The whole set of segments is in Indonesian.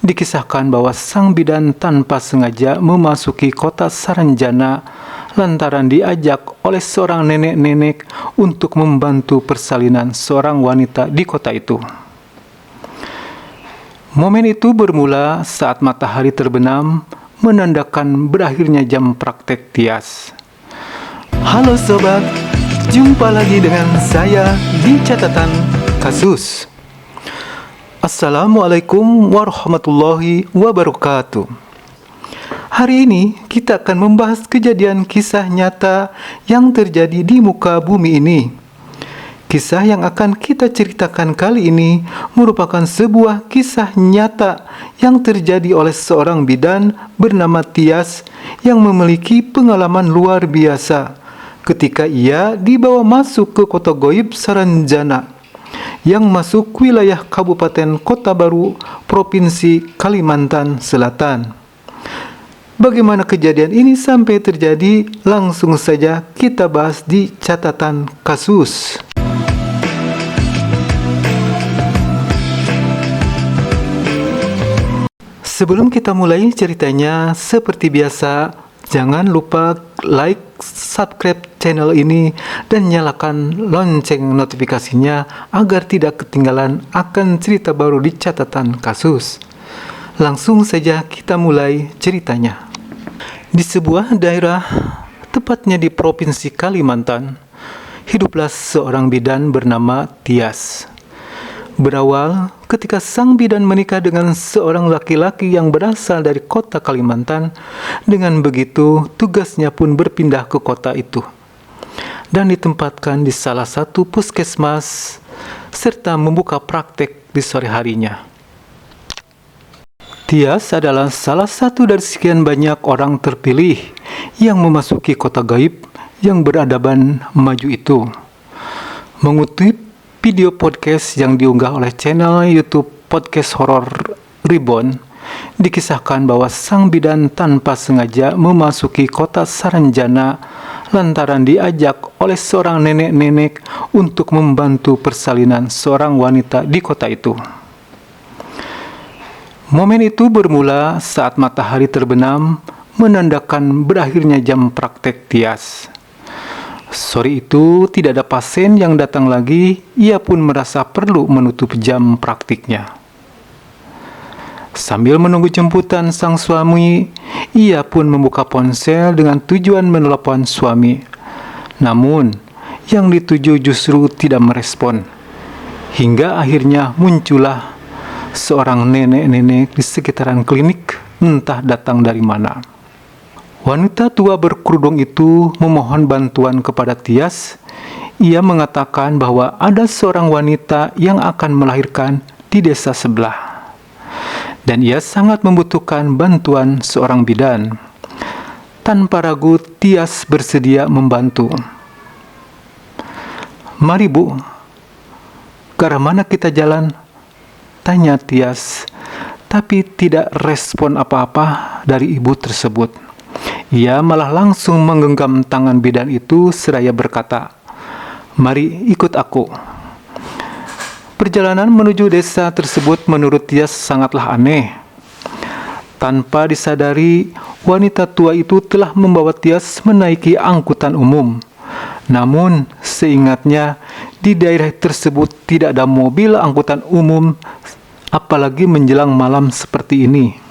Dikisahkan bahwa sang bidan tanpa sengaja memasuki kota Saranjana lantaran diajak oleh seorang nenek-nenek untuk membantu persalinan seorang wanita di kota itu. Momen itu bermula saat matahari terbenam, menandakan berakhirnya jam praktek Tias. Halo sobat, jumpa lagi dengan saya di catatan kasus. Assalamualaikum warahmatullahi wabarakatuh. Hari ini kita akan membahas kejadian kisah nyata yang terjadi di muka bumi ini. Kisah yang akan kita ceritakan kali ini merupakan sebuah kisah nyata yang terjadi oleh seorang bidan bernama Tias yang memiliki pengalaman luar biasa ketika ia dibawa masuk ke kota goib Saranjana yang masuk wilayah Kabupaten Kota Baru, Provinsi Kalimantan Selatan. Bagaimana kejadian ini sampai terjadi? Langsung saja kita bahas di catatan kasus. Sebelum kita mulai ceritanya, seperti biasa, jangan lupa like, subscribe channel ini, dan nyalakan lonceng notifikasinya agar tidak ketinggalan akan cerita baru di catatan kasus. Langsung saja kita mulai ceritanya. Di sebuah daerah, tepatnya di Provinsi Kalimantan, hiduplah seorang bidan bernama Tias. Berawal ketika sang bidan menikah dengan seorang laki-laki yang berasal dari kota Kalimantan. Dengan begitu, tugasnya pun berpindah ke kota itu dan ditempatkan di salah satu puskesmas serta membuka praktek di sore harinya. Tias adalah salah satu dari sekian banyak orang terpilih yang memasuki kota gaib yang beradaban maju itu. Mengutip video podcast yang diunggah oleh channel YouTube Podcast Horor Reborn, dikisahkan bahwa sang bidan tanpa sengaja memasuki kota Saranjana lantaran diajak oleh seorang nenek-nenek untuk membantu persalinan seorang wanita di kota itu. Momen itu bermula saat matahari terbenam, menandakan berakhirnya jam praktek Tias. Sore itu tidak ada pasien yang datang lagi, ia pun merasa perlu menutup jam praktiknya. Sambil menunggu jemputan sang suami, ia pun membuka ponsel dengan tujuan menelepon suami. Namun, yang dituju justru tidak merespon. Hingga akhirnya muncullah seorang nenek-nenek di sekitaran klinik, entah datang dari mana. Wanita tua berkerudung itu memohon bantuan kepada Tias. Ia mengatakan bahwa ada seorang wanita yang akan melahirkan di desa sebelah, dan ia sangat membutuhkan bantuan seorang bidan. Tanpa ragu, Tias bersedia membantu. "Mari Bu, ke arah mana kita jalan?" tanya Tias, tapi tidak respon apa-apa dari ibu tersebut. Ia malah langsung menggenggam tangan bidan itu seraya berkata, "Mari ikut aku." Perjalanan menuju desa tersebut menurut Tias sangatlah aneh. Tanpa disadari, wanita tua itu telah membawa Tias menaiki angkutan umum. Namun, seingatnya, di daerah tersebut tidak ada mobil angkutan umum, apalagi menjelang malam seperti ini.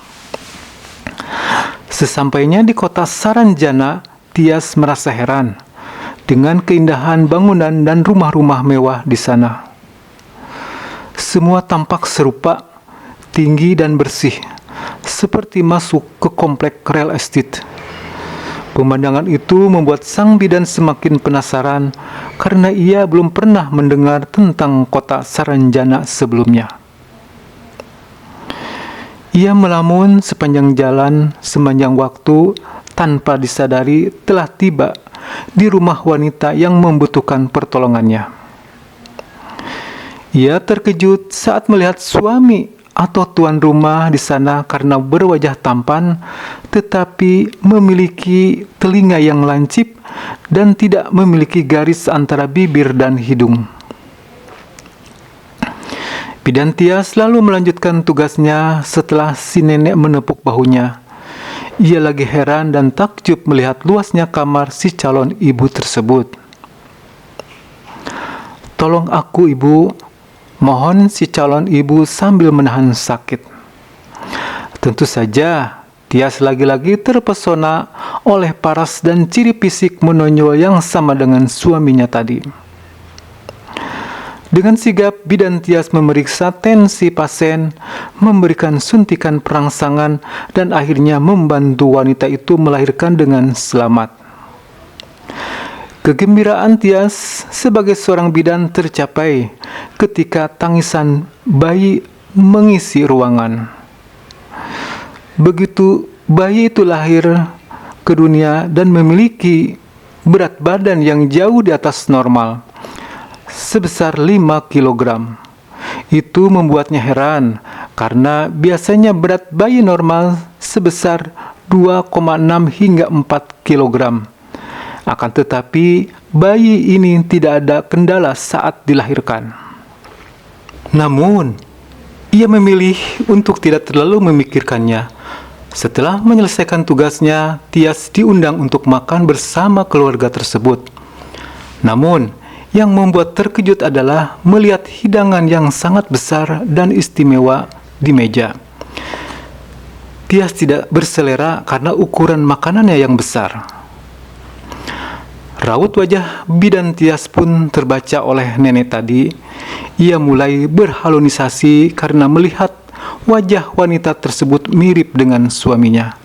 Sesampainya di kota Saranjana, Tias merasa heran dengan keindahan bangunan dan rumah-rumah mewah di sana. Semua tampak serupa, tinggi dan bersih, seperti masuk ke komplek real estate. Pemandangan itu membuat sang bidan semakin penasaran karena ia belum pernah mendengar tentang kota Saranjana sebelumnya. Ia melamun sepanjang jalan, sepanjang waktu, tanpa disadari telah tiba di rumah wanita yang membutuhkan pertolongannya. Ia terkejut saat melihat suami atau tuan rumah di sana karena berwajah tampan, tetapi memiliki telinga yang lancip dan tidak memiliki garis antara bibir dan hidung. Bidan Tias lalu melanjutkan tugasnya setelah si nenek menepuk bahunya. Ia lagi heran dan takjub melihat luasnya kamar si calon ibu tersebut. "Tolong aku, Ibu," mohon si calon ibu sambil menahan sakit. Tentu saja, Tias lagi-lagi terpesona oleh paras dan ciri fisik menonjol yang sama dengan suaminya tadi. Dengan sigap, Bidan Tias memeriksa tensi pasien, memberikan suntikan perangsangan, dan akhirnya membantu wanita itu melahirkan dengan selamat. Kegembiraan Tias sebagai seorang bidan tercapai ketika tangisan bayi mengisi ruangan. Begitu bayi itu lahir ke dunia dan memiliki berat badan yang jauh di atas normal, sebesar 5 kg. Itu membuatnya heran karena biasanya berat bayi normal sebesar 2,6 hingga 4 kg. Akan tetapi, bayi ini tidak ada kendala saat dilahirkan. Namun, ia memilih untuk tidak terlalu memikirkannya. Setelah menyelesaikan tugasnya, Tias diundang untuk makan bersama keluarga tersebut. Namun, yang membuat terkejut adalah melihat hidangan yang sangat besar dan istimewa di meja. Tias tidak berselera karena ukuran makanannya yang besar. Raut wajah Bidan Tias pun terbaca oleh nenek tadi. Ia mulai berhalusinasi karena melihat wajah wanita tersebut mirip dengan suaminya.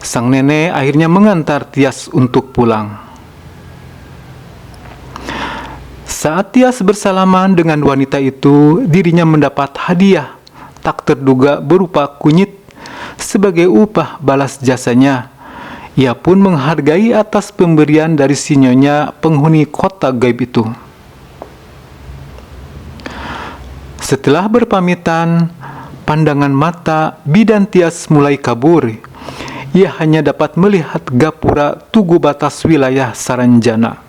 Sang nenek akhirnya mengantar Tias untuk pulang. Saat Tias bersalaman dengan wanita itu, dirinya mendapat hadiah tak terduga berupa kunyit sebagai upah balas jasanya. Ia pun menghargai atas pemberian dari si nyonya penghuni kota gaib itu. Setelah berpamitan, pandangan mata Bidan Tias mulai kabur. Ia hanya dapat melihat gapura tugu batas wilayah Saranjana.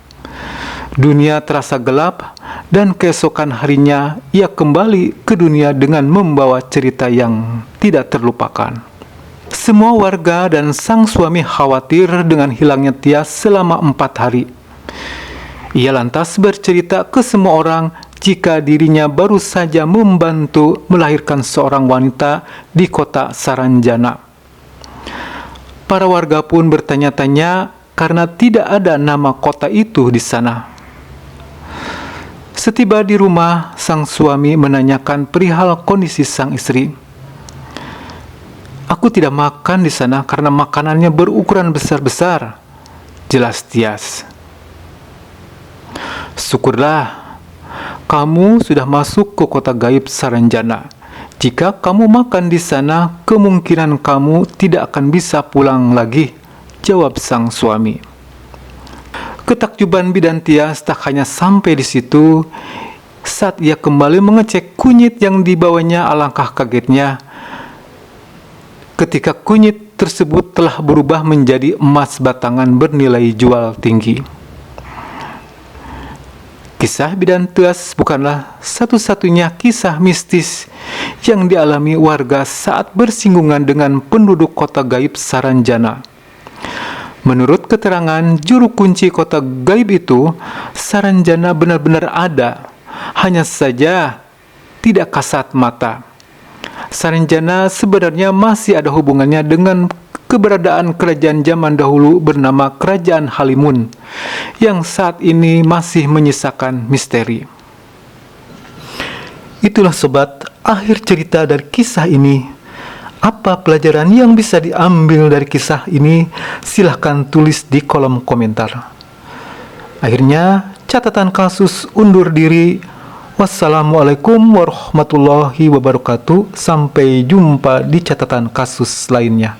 Dunia terasa gelap dan keesokan harinya ia kembali ke dunia dengan membawa cerita yang tidak terlupakan. Semua warga dan sang suami khawatir dengan hilangnya Tias selama 4 hari. Ia lantas bercerita ke semua orang jika dirinya baru saja membantu melahirkan seorang wanita di kota Saranjana. Para warga pun bertanya-tanya karena tidak ada nama kota itu di sana. Setiba di rumah, sang suami menanyakan perihal kondisi sang istri. "Aku tidak makan di sana karena makanannya berukuran besar-besar," jelas Tias. "Syukurlah, kamu sudah masuk ke kota gaib Saranjana. Jika kamu makan di sana, kemungkinan kamu tidak akan bisa pulang lagi," jawab sang suami. Ketakjuban Bidan Tias tak hanya sampai di situ. Saat ia kembali mengecek kunyit yang dibawanya, alangkah kagetnya ketika kunyit tersebut telah berubah menjadi emas batangan bernilai jual tinggi. Kisah Bidan Tias bukanlah satu-satunya kisah mistis yang dialami warga saat bersinggungan dengan penduduk kota gaib Saranjana. Menurut keterangan juru kunci kota gaib itu, Saranjana benar-benar ada, hanya saja tidak kasat mata. Saranjana sebenarnya masih ada hubungannya dengan keberadaan kerajaan zaman dahulu bernama Kerajaan Halimun, yang saat ini masih menyisakan misteri. Itulah sobat, akhir cerita dari kisah ini. Apa pelajaran yang bisa diambil dari kisah ini? Silahkan tulis di kolom komentar. Akhirnya, catatan kasus undur diri. Wassalamualaikum warahmatullahi wabarakatuh. Sampai jumpa di catatan kasus lainnya.